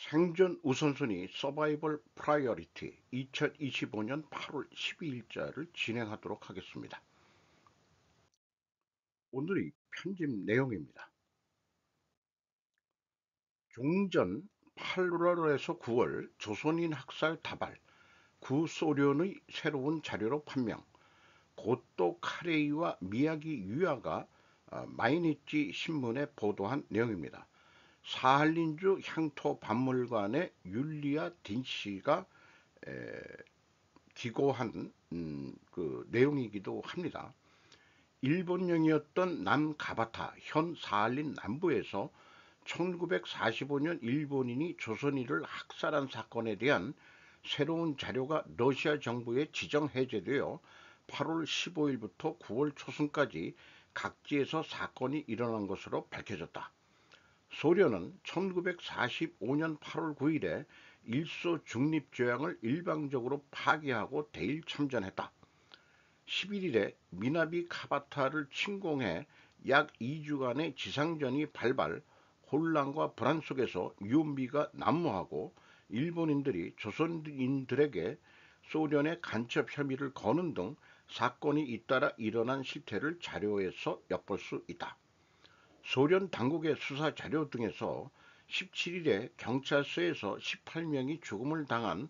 생존 우선순위 서바이벌 프라이어리티 2025년 8월 12일자를 진행하도록 하겠습니다. 오늘의 편집 내용입니다. 종전 8월에서 9월 조선인 학살 다발, 구소련의 새로운 자료로 판명, 고또 카레이와 미야기 유야가 마이니치 신문에 보도한 내용입니다. 사할린주 향토박물관의 율리아 딘씨가 기고한 그 내용이기도 합니다. 일본령이었던 남가바타 현 사할린 남부에서 1945년 일본인이 조선인을 학살한 사건에 대한 새로운 자료가 러시아 정부에 지정 해제되어 8월 15일부터 9월 초순까지 각지에서 사건이 일어난 것으로 밝혀졌다. 소련은 1945년 8월 9일에 일소 중립조약을 일방적으로 파기하고 대일 참전했다. 11일에 미나비 카바타를 침공해 약 2주간의 지상전이 발발, 혼란과 불안 속에서 유언비가 난무하고 일본인들이 조선인들에게 소련의 간첩 혐의를 거는 등 사건이 잇따라 일어난 실태를 자료에서 엿볼 수 있다. 소련 당국의 수사 자료 등에서 17일에 경찰서에서 18명이 죽음을 당한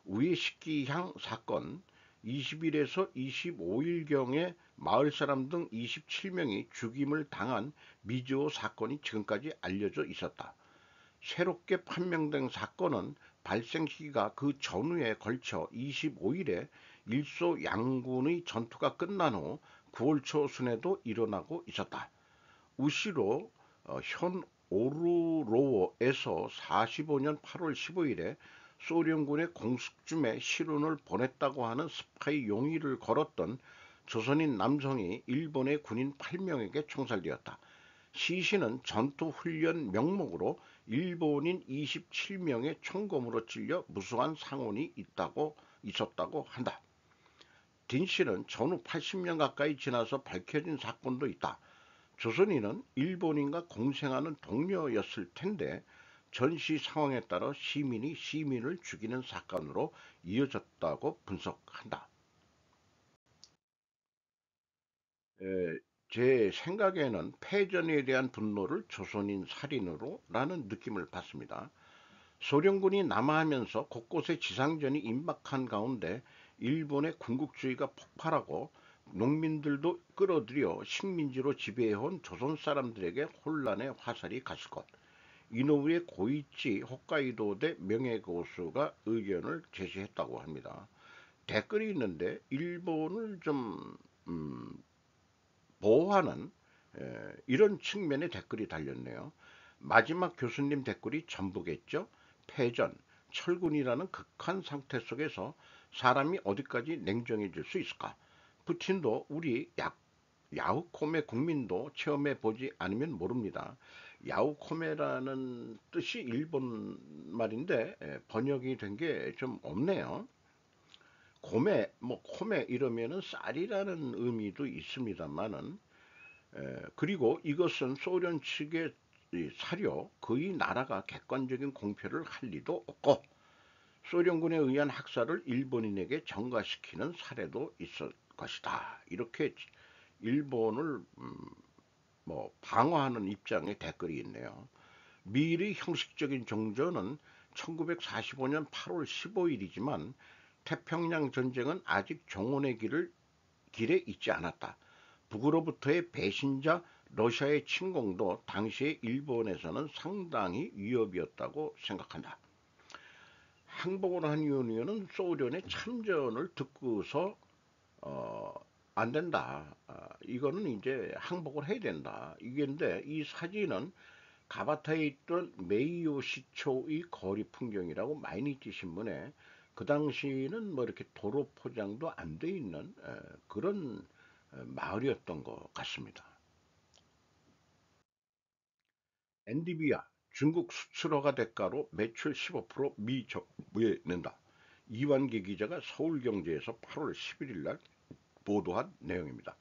우에시키향 사건, 20일에서 25일경에 마을 사람 등 27명이 죽임을 당한 미즈오 사건이 지금까지 알려져 있었다. 새롭게 판명된 사건은 발생 시기가 그 전후에 걸쳐 25일에 일소 양군의 전투가 끝난 후 9월 초순에도 일어나고 있었다. 우시로 현 오르로에서 45년 8월 15일에 소련군의 공습쯤에 실온을 보냈다고 하는 스파이 용의를 걸었던 조선인 남성이 일본의 군인 8명에게 총살되었다. 시신은 전투훈련 명목으로 일본인 27명의 총검으로 찔려 무수한 상흔이 있었다고 한다. 딘 씨는 전후 80년 가까이 지나서 밝혀진 사건도 있다. 조선인은 일본인과 공생하는 동료였을 텐데 전시 상황에 따라 시민이 시민을 죽이는 사건으로 이어졌다고 분석한다. 제 생각에는 패전에 대한 분노를 조선인 살인으로라는 느낌을 받습니다. 소련군이 남하하면서 곳곳에 지상전이 임박한 가운데 일본의 군국주의가 폭발하고 농민들도 끌어들여 식민지로 지배해온 조선 사람들에게 혼란의 화살이 갔을 것. 이노우의 고이치 홋카이도대 명예교수가 의견을 제시했다고 합니다. 댓글이 있는데 일본을 좀 보호하는 이런 측면의 댓글이 달렸네요. 마지막 교수님 댓글이 전부겠죠. 패전, 철군이라는 극한 상태 속에서 사람이 어디까지 냉정해질 수 있을까? 푸틴도 우리 야후코메 국민도 체험해 보지 않으면 모릅니다. 야후코메라는 뜻이 일본 말인데 번역이 된 게 좀 없네요. 고메, 뭐 코메 이러면은 쌀이라는 의미도 있습니다만은 그리고 이것은 소련 측의 사료, 그의 나라가 객관적인 공표를 할 리도 없고 소련군에 의한 학살을 일본인에게 전가시키는 사례도 있을 것이다. 이렇게 일본을 뭐 방어하는 입장의 댓글이 있네요. 미일의 형식적인 종전은 1945년 8월 15일이지만 태평양 전쟁은 아직 종언의 길에 있지 않았다. 북으로부터의 배신자 러시아의 침공도 당시의 일본에서는 상당히 위협이었다고 생각한다. 항복을 한 이유는 소련의 참전을 듣고서 어, 안 된다. 이거는 이제 항복을 해야 된다. 이게인데 이 사진은 가바타에 있던 메이요시초의 거리 풍경이라고 마이니치 신문에 그 당시는 뭐 이렇게 도로 포장도 안 돼 있는 그런 마을이었던 것 같습니다. 엔디비아 중국 수출허가 대가로 매출 15%미 정부에 낸다. 이완기 기자가 서울경제에서 8월 11일 날 보도한 내용입니다.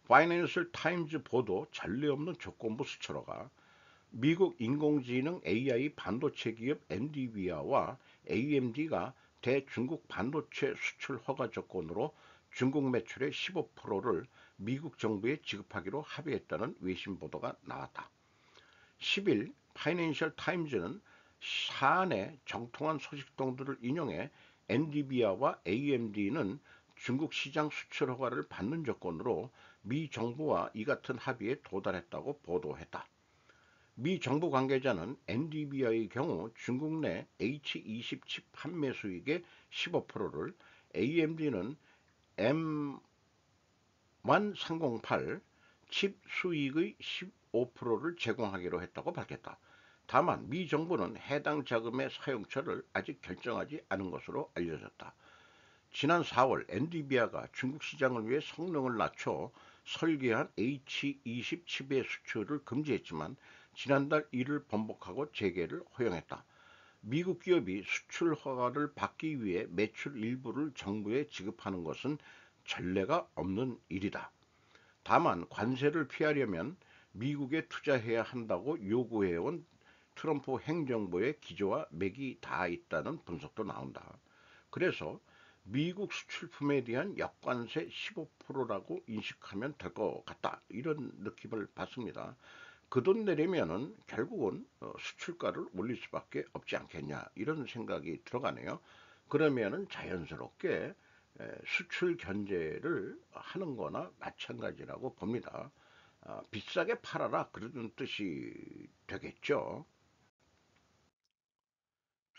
파이낸셜 타임즈 보도 전례 없는 조건부 수출허가 미국 인공지능 AI 반도체 기업 엔비디아와 AMD가 대중국 반도체 수출 허가 조건으로 중국 매출의 15%를 미국 정부에 지급하기로 합의했다는 외신 보도가 나왔다. 10일 파이낸셜 타임즈는 사안의 정통한 소식통들을 인용해 엔비디아와 AMD는 중국 시장 수출 허가를 받는 조건으로 미 정부와 이 같은 합의에 도달했다고 보도했다. 미 정부 관계자는 엔비디아의 경우 중국 내 H20 칩 판매 수익의 15%를, AMD는 M1308 칩 수익의 15%를 제공하기로 했다고 밝혔다. 다만 미 정부는 해당 자금의 사용처를 아직 결정하지 않은 것으로 알려졌다. 지난 4월 엔비디아가 중국 시장을 위해 성능을 낮춰 설계한 H20 칩의 수출을 금지했지만 지난달 이를 번복하고 재개를 허용했다. 미국 기업이 수출 허가를 받기 위해 매출 일부를 정부에 지급하는 것은 전례가 없는 일이다. 다만 관세를 피하려면 미국에 투자해야 한다고 요구해온 트럼프 행정부의 기조와 맥이 닿아 있다는 분석도 나온다. 그래서 미국 수출품에 대한 역관세 15%라고 인식하면 될 것 같다. 이런 느낌을 받습니다. 그 돈 내려면은 결국은 수출가를 올릴 수밖에 없지 않겠냐. 이런 생각이 들어가네요. 그러면은 자연스럽게 수출 견제를 하는 거나 마찬가지라고 봅니다. 비싸게 팔아라. 그런 뜻이 되겠죠.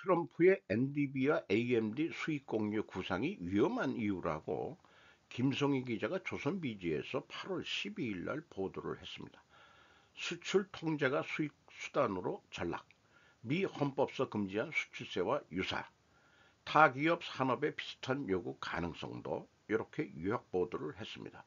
트럼프의 엔비디아 AMD 수익 공유 구상이 위험한 이유라고 김성희 기자가 조선비지에서 8월 12일 날 보도를 했습니다. 수출 통제가 수익 수단으로 전락, 미 헌법서 금지한 수출세와 유사, 타 기업 산업의 비슷한 요구 가능성도 이렇게 요약 보도를 했습니다.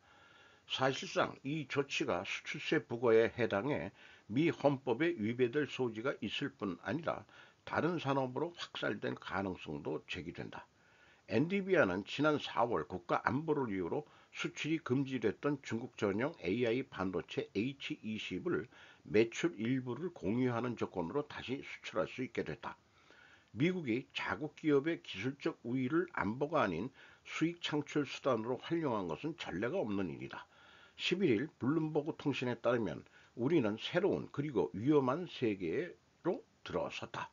사실상 이 조치가 수출세 부과에 해당해 미 헌법에 위배될 소지가 있을 뿐 아니라 다른 산업으로 확산될 가능성도 제기된다. 엔비디아는 지난 4월 국가 안보를 이유로 수출이 금지됐던 중국 전용 AI 반도체 H20을 매출 일부를 공유하는 조건으로 다시 수출할 수 있게 됐다. 미국이 자국 기업의 기술적 우위를 안보가 아닌 수익 창출 수단으로 활용한 것은 전례가 없는 일이다. 11일 블룸버그 통신에 따르면 우리는 새로운 그리고 위험한 세계로 들어섰다.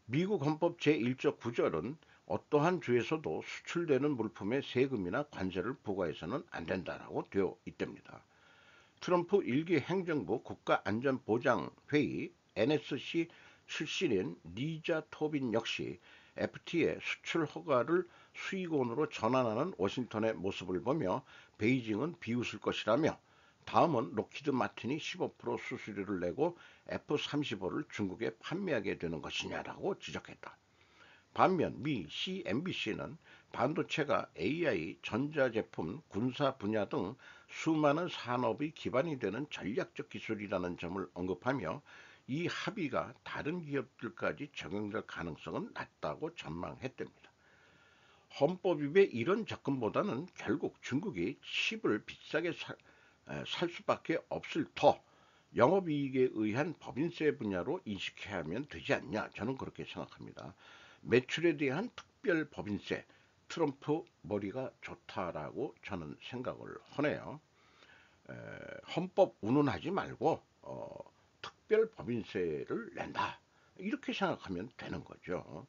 미국 헌법 제1조 9절은 어떠한 주에서도 수출되는 물품에 세금이나 관세를 부과해서는 안 된다라고 되어 있답니다. 트럼프 일기 행정부 국가안전보장회의 NSC 출신인 리자 토빈 역시 FTA의 수출 허가를 수익원으로 전환하는 워싱턴의 모습을 보며 베이징은 비웃을 것이라며 다음은 록히드 마틴이 15% 수수료를 내고 F-35를 중국에 판매하게 되는 것이냐라고 지적했다. 반면 미 CNBC는 반도체가 AI, 전자제품, 군사 분야 등 수많은 산업의 기반이 되는 전략적 기술이라는 점을 언급하며 이 합의가 다른 기업들까지 적용될 가능성은 낮다고 전망했답니다. 헌법 위배 이런 접근보다는 결국 중국이 칩을 비싸게 살 수밖에 없을 터 영업이익에 의한 법인세 분야로 인식해야 하면 되지 않냐. 저는 그렇게 생각합니다. 매출에 대한 특별 법인세, 트럼프 머리가 좋다라고 저는 생각을 하네요. 헌법 운운하지 말고 특별 법인세를 낸다. 이렇게 생각하면 되는 거죠.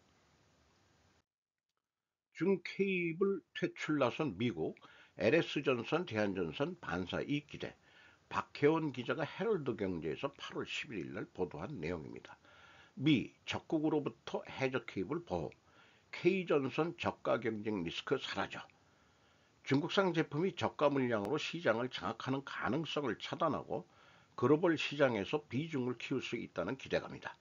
중케이블 퇴출 나선 미국, LS전선, 대한전선 반사이익 기대. 박혜원 기자가 헤럴드 경제에서 8월 11일 날 보도한 내용입니다. 미 적국으로부터 해저 케이블 보호, K전선 저가 경쟁 리스크 사라져. 중국산 제품이 저가 물량으로 시장을 장악하는 가능성을 차단하고 글로벌 시장에서 비중을 키울 수 있다는 기대감이다.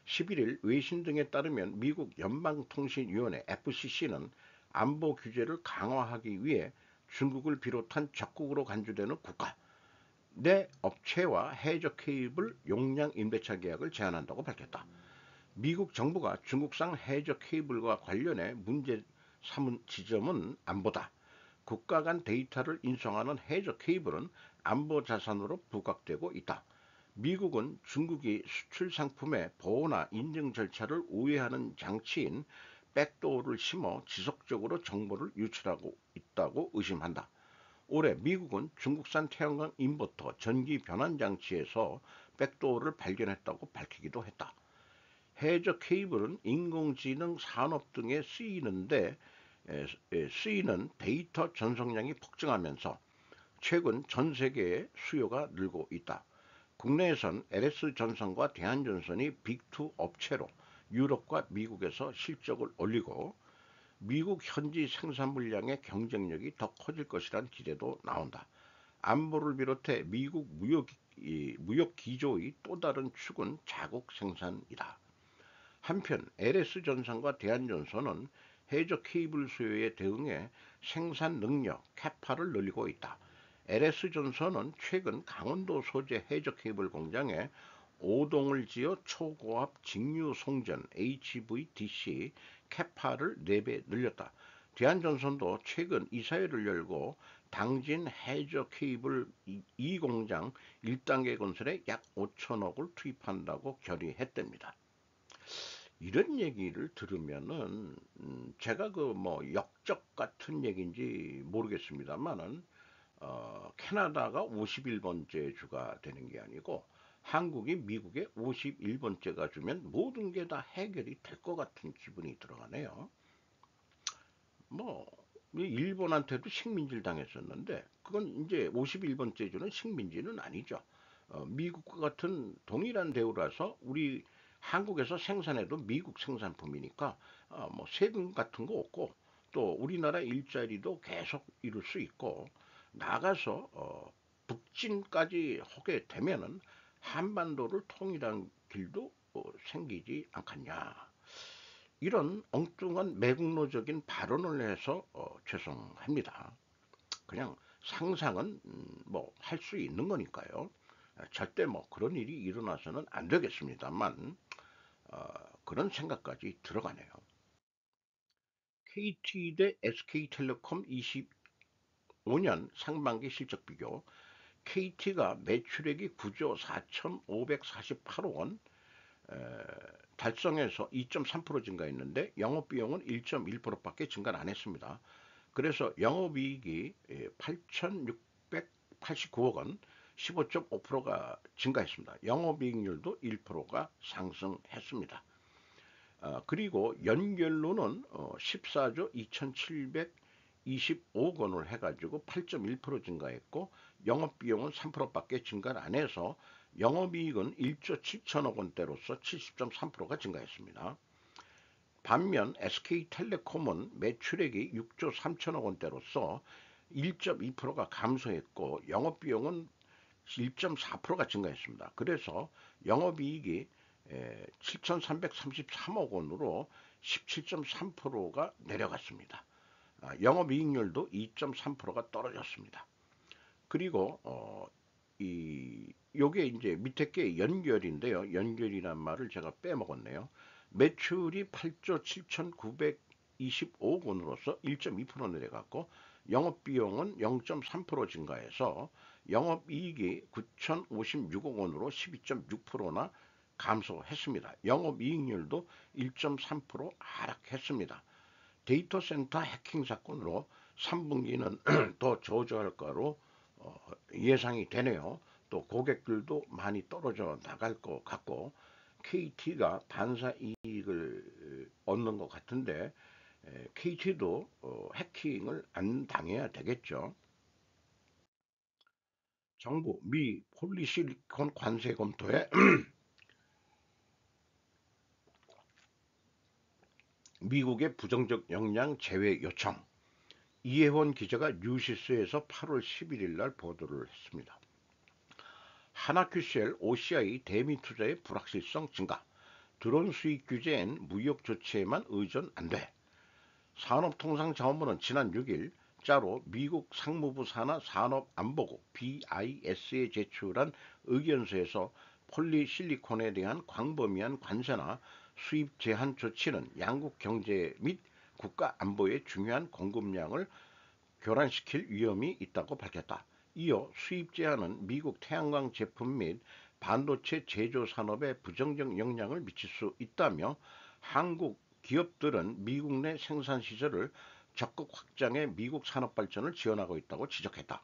11일 외신 등에 따르면 미국 연방통신위원회 FCC는 안보 규제를 강화하기 위해 중국을 비롯한 적국으로 간주되는 국가 내 업체와 해저 케이블 용량 임대차 계약을 제한한다고 밝혔다. 미국 정부가 중국산 해저 케이블과 관련해 문제 삼은 지점은 안보다. 국가 간 데이터를 인수하는 해저 케이블은 안보 자산으로 부각되고 있다. 미국은 중국이 수출 상품의 보호나 인증 절차를 우회하는 장치인 백도어를 심어 지속적으로 정보를 유출하고 있다고 의심한다. 올해 미국은 중국산 태양광 인버터 전기 변환 장치에서 백도어를 발견했다고 밝히기도 했다. 해저 케이블은 인공지능 산업 등에 쓰이는 데이터 전송량이 폭증하면서 최근 전 세계의 수요가 늘고 있다. 국내에선 LS전선과 대한전선이 빅2 업체로 유럽과 미국에서 실적을 올리고 미국 현지 생산 물량의 경쟁력이 더 커질 것이란 기대도 나온다. 안보를 비롯해 미국 무역 기조의 또 다른 축은 자국 생산이다. 한편 LS전선과 대한전선은 해저 케이블 수요에 대응해 생산 능력, 캐파를 늘리고 있다. LS전선은 최근 강원도 소재 해저 케이블 공장에 5동을 지어 초고압 직류 송전 HVDC 캐파를 4배 늘렸다. 대한전선도 최근 이사회를 열고 당진 해저 케이블 2공장 1단계 건설에 약 5천억을 투입한다고 결의했답니다. 이런 얘기를 들으면은 제가 그 뭐 역적 같은 얘기인지 모르겠습니다만은 캐나다가 51번째 주가 되는 게 아니고 한국이 미국에 51번째가 주면 모든 게 다 해결이 될 것 같은 기분이 들어가네요. 뭐 일본한테도 식민지를 당했었는데 그건 이제 51번째 주는 식민지는 아니죠. 미국과 같은 동일한 대우라서 우리 한국에서 생산해도 미국 생산품이니까 뭐 세금 같은 거 없고 또 우리나라 일자리도 계속 이룰 수 있고 나가서 북진까지 하게 되면은 한반도를 통일한 길도 생기지 않겠냐. 이런 엉뚱한 매국노적인 발언을 해서 죄송합니다. 그냥 상상은 뭐 할 수 있는 거니까요. 절대 뭐 그런 일이 일어나서는 안 되겠습니다만 그런 생각까지 들어가네요. KT 대 SK텔레콤 25년 상반기 실적 비교. KT가 매출액이 9조 4,548억 원 달성해서 2.3% 증가했는데 영업비용은 1.1%밖에 증가를 안 했습니다. 그래서 영업이익이 8,689억 원, 15.5%가 증가했습니다. 영업이익률도 1%가 상승했습니다. 그리고 연결로는 14조 2,725억 원을 해가지고 8.1% 증가했고 영업비용은 3%밖에 증가를 안 해서 영업이익은 1조 7천억 원대로서 70.3%가 증가했습니다. 반면 SK텔레콤은 매출액이 6조 3천억 원대로서 1.2%가 감소했고 영업비용은 1.4%가 증가했습니다. 그래서 영업이익이 7,333억 원으로 17.3%가 내려갔습니다. 영업이익률도 2.3%가 떨어졌습니다. 그리고 요게 이제 밑에 게 연결인데요. 연결이란 말을 제가 빼먹었네요. 매출이 8조 7,925억 원으로서 1.2% 내려갔고 영업비용은 0.3% 증가해서 영업이익이 9,056억 원으로 12.6%나 감소했습니다. 영업이익률도 1.3% 하락했습니다. 데이터 센터 해킹 사건으로 3분기는 더 저조할 거로 예상이 되네요. 또 고객들도 많이 떨어져 나갈 것 같고 KT가 반사 이익을 얻는 것 같은데 KT도 해킹을 안 당해야 되겠죠. 정부 미 폴리실리콘 관세 검토에 미국의 부정적 영향 제외 요청. 이혜원 기자가 뉴시스에서 8월 11일 날 보도를 했습니다. 하나큐셀 OCI 대미 투자의 불확실성 증가. 드론 수익 규제엔 무역 조치에만 의존 안 돼. 산업통상자원부는 지난 6일 짜로 미국 상무부 산하 산업안보국 BIS에 제출한 의견서에서 폴리실리콘에 대한 광범위한 관세나 수입 제한 조치는 양국 경제 및 국가 안보에 중요한 공급량을 교란시킬 위험이 있다고 밝혔다. 이어 수입 제한은 미국 태양광 제품 및 반도체 제조 산업에 부정적 영향을 미칠 수 있다며 한국 기업들은 미국 내 생산 시설을 적극 확장해 미국 산업 발전을 지원하고 있다고 지적했다.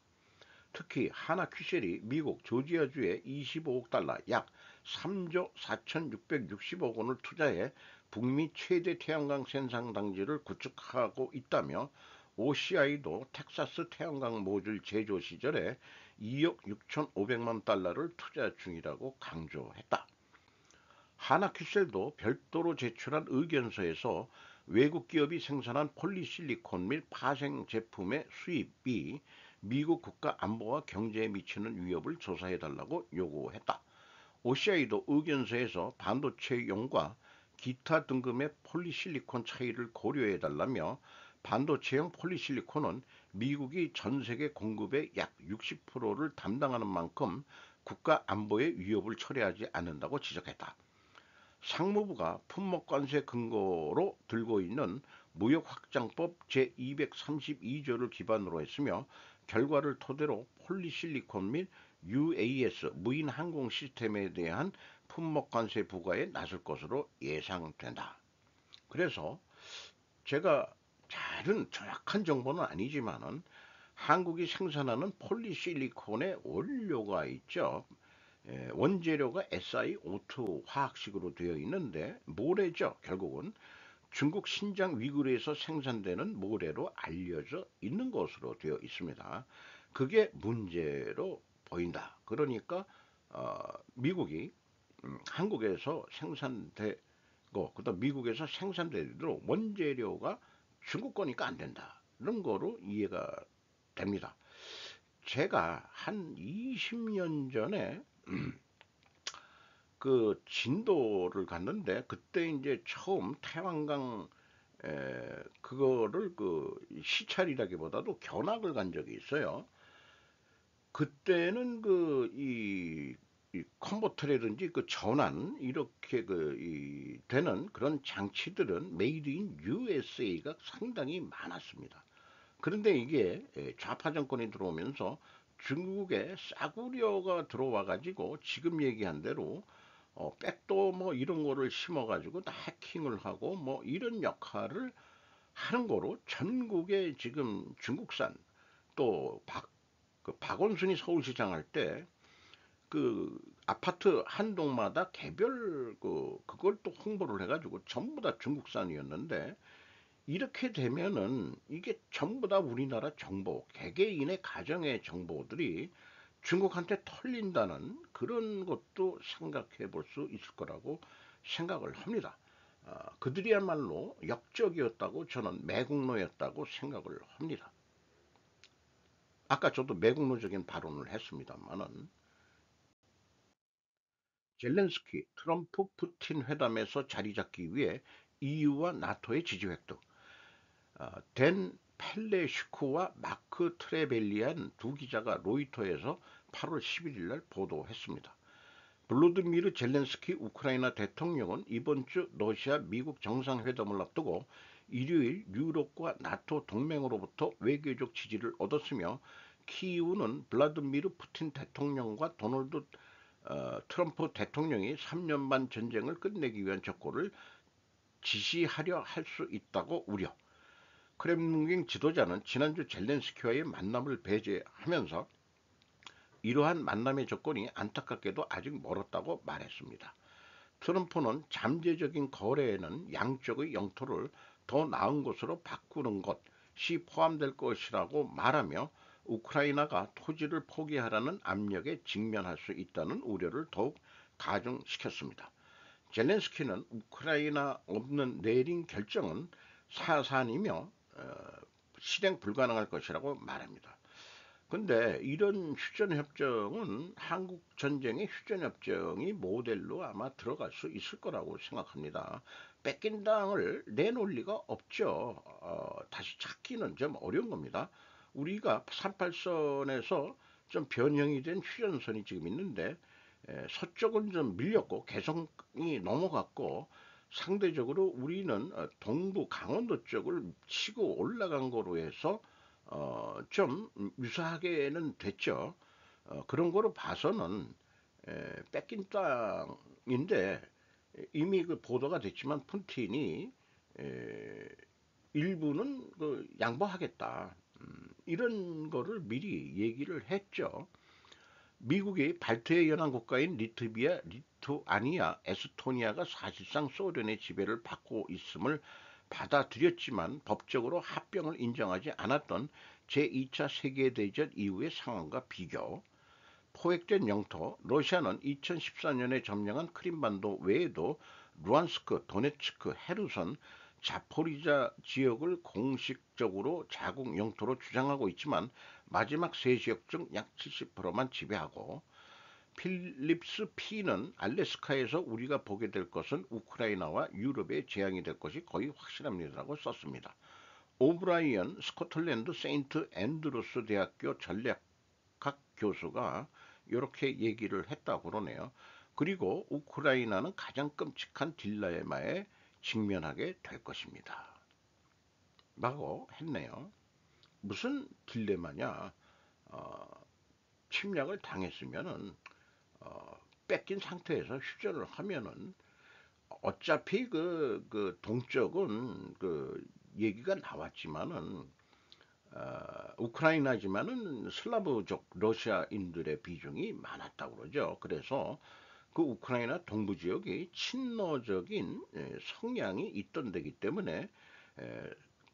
특히 하나큐셀이 미국 조지아주에 25억 달러 약 3조 4,660억 원을 투자해 북미 최대 태양광 생산 단지를 구축하고 있다며 OCI도 텍사스 태양광 모듈 제조 시절에 2억 6,500만 달러를 투자 중이라고 강조했다. 하나큐셀도 별도로 제출한 의견서에서 외국 기업이 생산한 폴리실리콘 및 파생 제품의 수입이 미국 국가 안보와 경제에 미치는 위협을 조사해달라고 요구했다. OCI도 의견서에서 반도체용과 기타 등급의 폴리실리콘 차이를 고려해달라며 반도체용 폴리실리콘은 미국이 전 세계 공급의 약 60%를 담당하는 만큼 국가 안보의 위협을 초래하지 않는다고 지적했다. 상무부가 품목관세 근거로 들고 있는 무역확장법 제232조를 기반으로 했으며 결과를 토대로 폴리실리콘 및 UAS 무인 항공 시스템에 대한 품목관세 부과에 나설 것으로 예상된다. 그래서 제가 잘은 정확한 정보는 아니지만은 한국이 생산하는 폴리실리콘의 원료가 있죠. 원재료가 SiO2 화학식으로 되어 있는데 모래죠. 결국은 중국 신장 위구르에서 생산되는 모래로 알려져 있는 것으로 되어 있습니다. 그게 문제로 보인다. 그러니까 미국이 한국에서 생산되고 그다음 미국에서 생산되도록 원재료가 중국 거니까 안 된다. 이런 거로 이해가 됩니다. 제가 한 20년 전에 그 진도를 갔는데 그때 이제 처음 태양광 그거를 그 시찰이라기보다도 견학을 간 적이 있어요. 그때는 이 컨버터라든지 그 전환 이렇게 되는 그런 장치들은 메이드 인 USA가 상당히 많았습니다. 그런데 이게 좌파 정권이 들어오면서 중국의 싸구려가 들어와 가지고 지금 얘기한 대로 백도 뭐 이런 거를 심어 가지고 다 해킹을 하고 뭐 이런 역할을 하는 거로 전국에 지금 중국산 또 그 박원순이 서울시장 할 때 그 아파트 한 동마다 개별 그걸 또 홍보를 해가지고 전부 다 중국산이었는데 이렇게 되면은 이게 전부 다 우리나라 정보, 개개인의 가정의 정보들이 중국한테 털린다는 그런 것도 생각해 볼 수 있을 거라고 생각을 합니다. 그들이야말로 역적이었다고 저는 매국노였다고 생각을 합니다. 아까 저도 매국노적인 발언을 했습니다만은 젤렌스키, 트럼프, 푸틴 회담에서 자리 잡기 위해 EU와 나토의 지지 획득, 댄 펠레슈크와 마크 트레벨리안 두 기자가 로이터에서 8월 11일 날 보도했습니다. 블로드미르 젤렌스키 우크라이나 대통령은 이번 주 러시아 미국 정상회담을 앞두고 일요일 유럽과 나토 동맹으로부터 외교적 지지를 얻었으며 키이우는 블라드미르 푸틴 대통령과 도널드 트럼프 대통령이 3년 반 전쟁을 끝내기 위한 적고를 지시하려 할 수 있다고 우려. 크렘린 지도자는 지난주 젤렌스키와의 만남을 배제하면서 이러한 만남의 조건이 안타깝게도 아직 멀었다고 말했습니다. 트럼프는 잠재적인 거래에는 양쪽의 영토를 더 나은 곳으로 바꾸는 것이 포함될 것이라고 말하며 우크라이나가 토지를 포기하라는 압력에 직면할 수 있다는 우려를 더욱 가중시켰습니다. 젤렌스키는 우크라이나 없는 내린 결정은 사산이며 실행 불가능할 것이라고 말합니다. 근데 이런 휴전협정은 한국 전쟁의 휴전협정이 모델로 아마 들어갈 수 있을 거라고 생각합니다. 뺏긴 땅을 내놓을 리가 없죠. 다시 찾기는 좀 어려운 겁니다. 우리가 38선에서 좀 변형이 된 휴전선이 지금 있는데 서쪽은 좀 밀렸고 개성이 넘어갔고 상대적으로 우리는 동부 강원도 쪽을 치고 올라간 거로 해서 좀 유사하게는 됐죠. 그런 거로 봐서는 뺏긴 땅인데 이미 그 보도가 됐지만 푸틴이 에, 일부는 그 양보하겠다. 이런 거를 미리 얘기를 했죠. 미국이 발트해 연안 국가인 리트비아, 리투아니아, 에스토니아가 사실상 소련의 지배를 받고 있음을 받아들였지만 법적으로 합병을 인정하지 않았던 제2차 세계대전 이후의 상황과 비교, 포획된 영토, 러시아는 2014년에 점령한 크림반도 외에도 루안스크, 도네츠크, 헤르손, 자포리자 지역을 공식적으로 자국 영토로 주장하고 있지만 마지막 세 지역 중 약 70%만 지배하고, 필립스 P는 알래스카에서 우리가 보게 될 것은 우크라이나와 유럽의 재앙이 될 것이 거의 확실합니다라고 썼습니다. 오브라이언 스코틀랜드 세인트 앤드루스 대학교 전략학 교수가 이렇게 얘기를 했다고 그러네요. 그리고 우크라이나는 가장 끔찍한 딜레마에 직면하게 될 것입니다. 라고 했네요. 무슨 딜레마냐? 어, 침략을 당했으면은 뺏긴 상태에서 휴전을 하면은 어차피 그 동쪽은 그 얘기가 나왔지만은 우크라이나지만은 슬라브족 러시아인들의 비중이 많았다고 그러죠. 그래서 그 우크라이나 동부 지역이 친러적인 성향이 있던 데기 때문에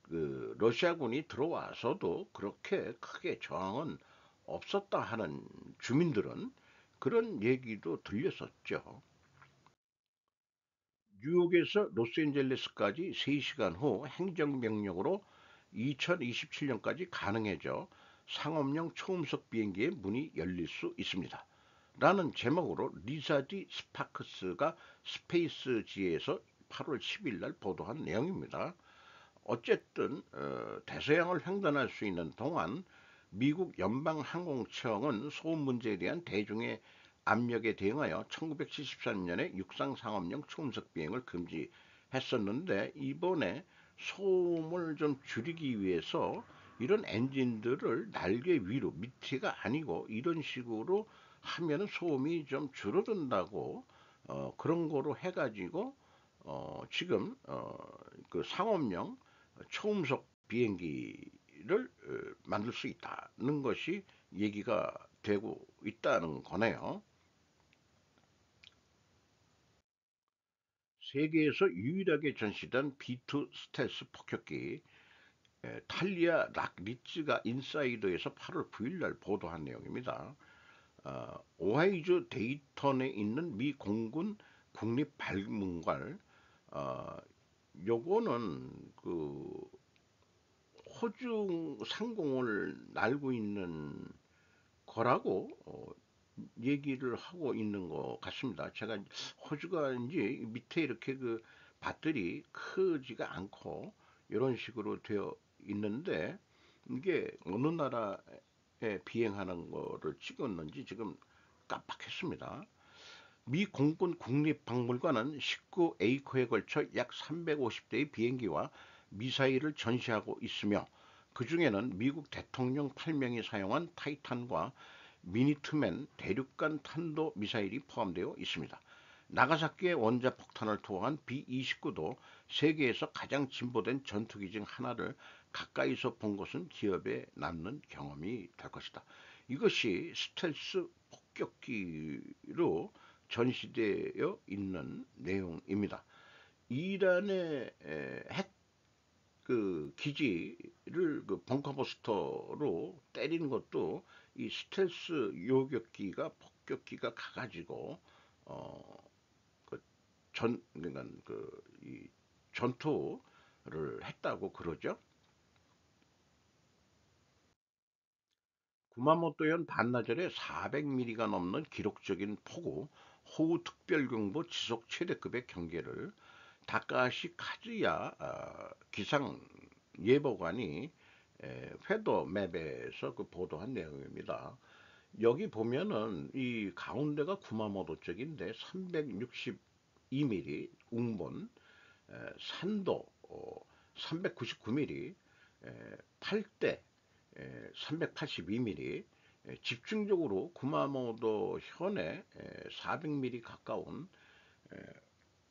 그 러시아군이 들어와서도 그렇게 크게 저항은 없었다 하는 주민들은 그런 얘기도 들렸었죠. 뉴욕에서 로스앤젤레스까지 3시간 후 행정명령으로 2027년까지 가능해져 상업용 초음속 비행기의 문이 열릴 수 있습니다. 라는 제목으로 리사디 스파크스가 스페이스지에서 8월 10일 날 보도한 내용입니다. 어쨌든 대서양을 횡단할 수 있는 동안 미국 연방항공청은 소음 문제에 대한 대중의 압력에 대응하여 1973년에 육상 상업용 초음속 비행을 금지했었는데, 이번에 소음을 좀 줄이기 위해서 이런 엔진들을 날개 위로, 밑에가 아니고 이런 식으로 하면은 소음이 좀 줄어든다고 그런 거로 해가지고 지금 그 상업용 초음속 비행기를 만들 수 있다는 것이 얘기가 되고 있다는 거네요. 세계에서 유일하게 전시된 B2 스텔스 폭격기 탈리아 락리츠가 인사이더에서 8월 9일 날 보도한 내용입니다. 오하이주 데이턴에 있는 미 공군 국립박물관, 어, 요거는 그 호주 상공을 날고 있는 거라고 얘기를 하고 있는 것 같습니다. 제가 호주가 이제 밑에 이렇게 그 밭들이 크지가 않고 이런 식으로 되어 있는데, 이게 어느 나라에 비행하는 거를 찍었는지 지금 깜빡했습니다. 미 공군 국립박물관은 19에이커에 걸쳐 약 350대의 비행기와 미사일을 전시하고 있으며, 그 중에는 미국 대통령 8명이 사용한 타이탄과 미니트맨 대륙간 탄도 미사일이 포함되어 있습니다. 나가사키의 원자 폭탄을 투하한 B-29도 세계에서 가장 진보된 전투기 중 하나를 가까이서 본 것은 기업에 남는 경험이 될 것이다. 이것이 스텔스 폭격기로 전시되어 있는 내용입니다. 이란의 핵 그 기지를 그 벙커버스터로 때리는 것도 이 스텔스 요격기가 폭격기가 가가지고 그러니까 이 전투를 했다고 그러죠. 구마모토현 반나절에 400mm가 넘는 기록적인 폭우, 호우특별경보 지속 최대급의 경계를 다카시 카즈야 기상 예보관이 회더맵에서 그 보도한 내용입니다. 여기 보면은 이 가운데가 구마모토 쪽인데 362mm 웅본, 산도 399mm, 8대 382mm, 집중적으로 구마모토 현에 400mm 가까운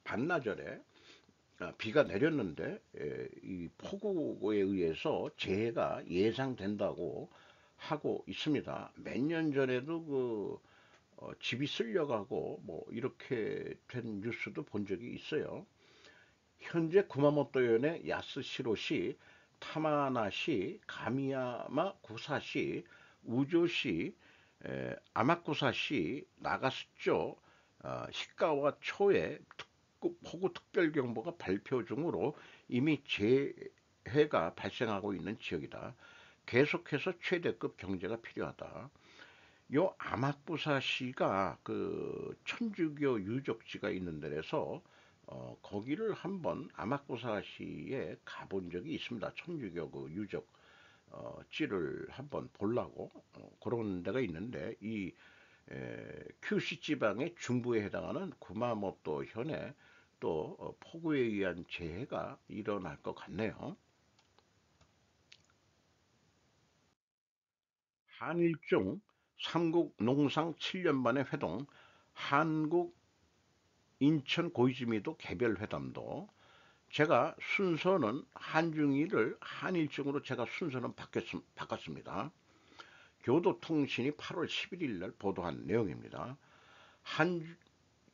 반나절에 비가 내렸는데 이 폭우에 의해서 재해가 예상된다고 하고 있습니다. 몇 년 전에도 집이 쓸려가고 뭐 이렇게 된 뉴스도 본 적이 있어요. 현재 구마모토현의 야스시로시, 타마나시, 가미야마 구사시, 우조시, 아마쿠사시, 나가스조, 시가와 초에 폭우 특별경보가 발표 중으로 이미 재해가 발생하고 있는 지역이다. 계속해서 최대급 경제가 필요하다. 요 아마쿠사시가 그 천주교 유적지가 있는 데라서 거기를 한번 아마쿠사시에 가본 적이 있습니다. 천주교 그 유적지를 한번 보려고 그런 데가 있는데 이 큐슈 지방의 중부에 해당하는 구마모토 현에 또 폭우에 의한 재해가 일어날 것 같네요. 한일중 삼국 농상 7년 만에 회동, 한국 인천 고이즈미도 개별 회담도 제가 순서는 한중일을 한일중으로 제가 순서는 바꿨습니다. 교도통신이 8월 11일 날 보도한 내용입니다.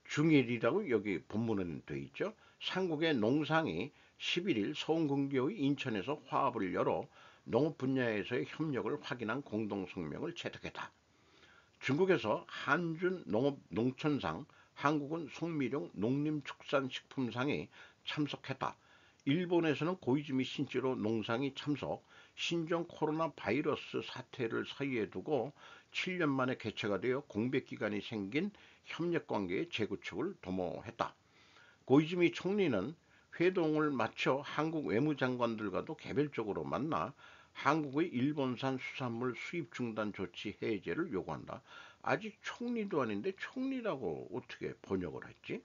한중일이라고 여기 본문은 돼 있죠. 삼국의 농상이 11일 서운근교의 인천에서 화합을 열어 농업 분야에서의 협력을 확인한 공동성명을 채택했다. 중국에서 한준 농업 농촌상, 한국은 송미령 농림축산식품상에 참석했다. 일본에서는 고이즈미 신지로 농상이 참석, 신종 코로나 바이러스 사태를 사이에 두고 7년 만에 개최가 되어 공백기간이 생긴 협력관계의 재구축을 도모했다. 고이즈미 총리는 회동을 마쳐 한국 외무장관들과도 개별적으로 만나 한국의 일본산 수산물 수입 중단 조치 해제를 요구한다. 아직 총리도 아닌데 총리라고 어떻게 번역을 했지?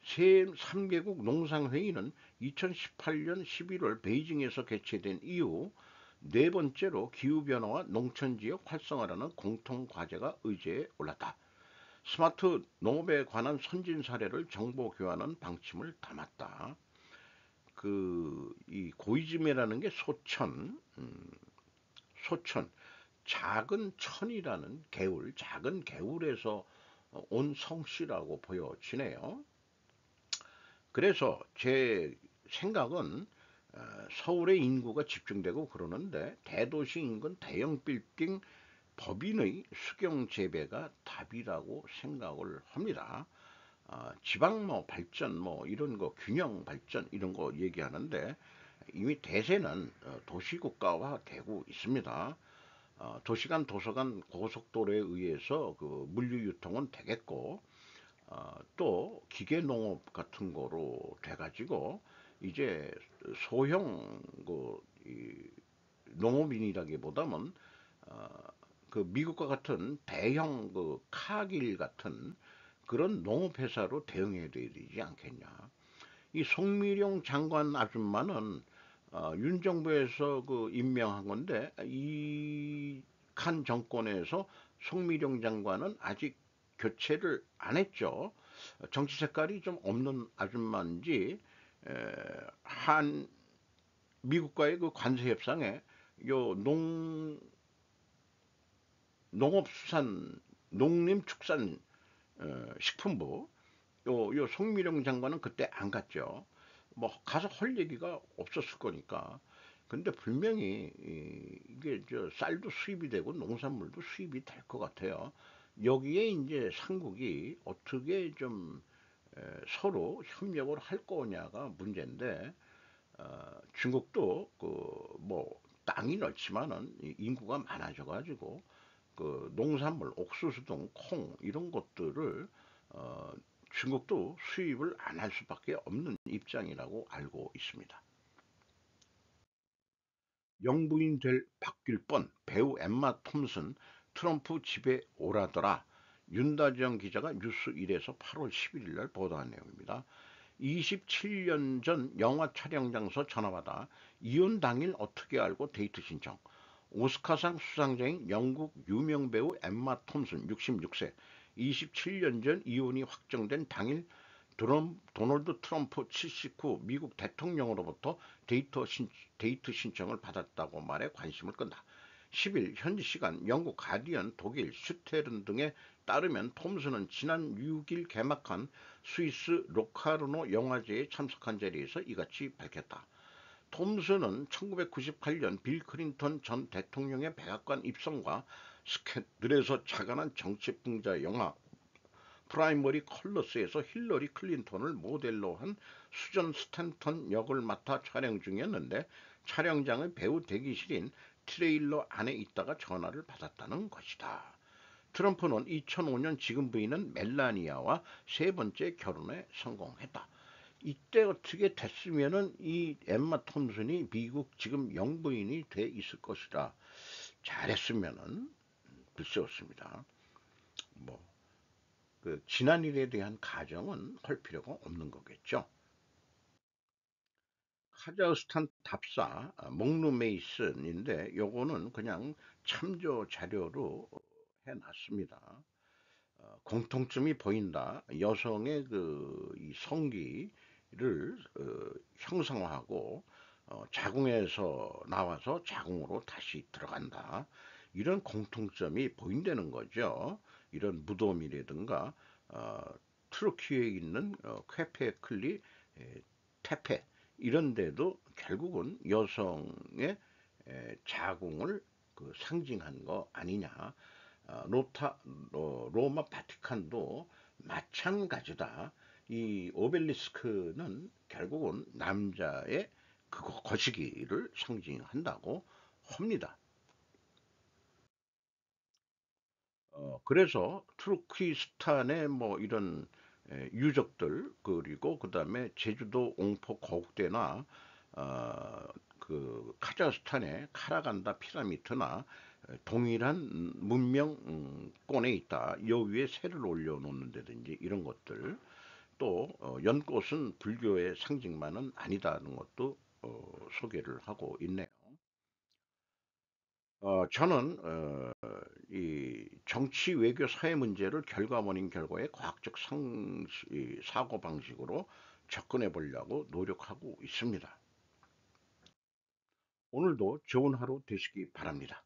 제3개국 농상회의는 2018년 11월 베이징에서 개최된 이후 네 번째로 기후변화와 농촌지역 활성화라는 공통과제가 의제에 올랐다. 스마트 농업에 관한 선진 사례를 정보 교환하는 방침을 담았다. 이 고이즈미라는 게 소천, 작은 천이라는 개울, 작은 개울에서 온 성씨라고 보여지네요. 그래서 제 생각은 서울의 인구가 집중되고 그러는데 대도시 인근 대형 빌딩 법인의 수경 재배가 답이라고 생각을 합니다. 지방 뭐 발전 뭐 이런 거 균형 발전 이런 거 얘기하는데 이미 대세는 도시국가화 되고 있습니다. 도시간 도서간 고속도로에 의해서 그 물류 유통은 되겠고 또 기계농업 같은 거로 돼가지고 이제 소형 농업인이라기보다는 어, 그 미국과 같은 대형 그 카길 같은 그런 농업회사로 대응해야 되지 않겠냐. 이 송미령 장관 아줌마는 윤 정부에서 그 임명한 건데 이칸 정권에서 송미령 장관은 아직 교체를 안 했죠. 정치 색깔이 좀 없는 아줌마인지 한 미국과의 그 관세 협상에 요 농업수산 농림축산 식품부 요 송미령 장관은 그때 안 갔죠. 뭐 가서 할 얘기가 없었을 거니까. 근데 분명히 이게 저 쌀도 수입이 되고 농산물도 수입이 될 것 같아요. 여기에 이제 삼국이 어떻게 좀 서로 협력을 할 거냐가 문제인데 중국도 그 뭐 땅이 넓지만은 인구가 많아져 가지고 그 농산물, 옥수수 등 콩 이런 것들을 어, 중국도 수입을 안 할 수밖에 없는 입장이라고 알고 있습니다. 영부인 될 바뀔 뻔 배우 엠마 톰슨 트럼프 집에 오라더라. 윤다지영 기자가 뉴스1에서 8월 11일 날 보도한 내용입니다. 27년 전 영화 촬영 장소 전화받아 이혼 당일 어떻게 알고 데이트 신청. 오스카상 수상자인 영국 유명 배우 엠마 톰슨 66세, 27년 전 이혼이 확정된 당일 도널드 트럼프 79 미국 대통령으로부터 데이트 신청을 받았다고 말해 관심을 끈다. 10일 현지 시간 영국 가디언, 독일 슈테른 등에 따르면 톰슨은 지난 6일 개막한 스위스 로카르노 영화제에 참석한 자리에서 이같이 밝혔다. 톰슨은 1998년 빌 클린턴 전 대통령의 백악관 입성과 스캔들에서 자간한 정치풍자 영화 프라이머리 컬러스에서 힐러리 클린턴을 모델로 한 수전 스탠턴 역을 맡아 촬영 중이었는데 촬영장의 배우 대기실인 트레일러 안에 있다가 전화를 받았다는 것이다. 트럼프는 2005년 지금 부인은 멜라니아와 세 번째 결혼에 성공했다. 이때 어떻게 됐으면은 이 엠마 톰슨이 미국 지금 영부인이 돼 있을 것이라 잘했으면은 글쎄 없습니다. 뭐 그 지난 일에 대한 가정은 할 필요가 없는 거겠죠. 카자흐스탄 답사 목루 메이슨인데 요거는 그냥 참조 자료로 해놨습니다. 공통점이 보인다. 여성의 이 성기를 형상화하고 자궁에서 나와서 자궁으로 다시 들어간다. 이런 공통점이 보인다는 거죠. 이런 무덤이라든가 어, 트루키에 있는 쾌페클리 테페 이런 데도 결국은 여성의 자궁을 상징한 거 아니냐. 로마 바티칸도 마찬가지다. 이 오벨리스크는 결국은 남자의 그거 거시기를 상징한다고 합니다. 그래서 투르키스탄의 뭐 이런 유적들 그리고 그다음에 제주도 옹포 거국대나 어, 그 카자흐스탄의 카라간다 피라미드나 동일한 문명권에 있다. 여 위에 새를 올려놓는다든지 이런 것들 또 연꽃은 불교의 상징만은 아니다는 것도 소개를 하고 있네요. 저는 이 정치, 외교, 사회 문제를 결과물인 결과의 과학적 사고 방식으로 접근해 보려고 노력하고 있습니다. 오늘도 좋은 하루 되시기 바랍니다.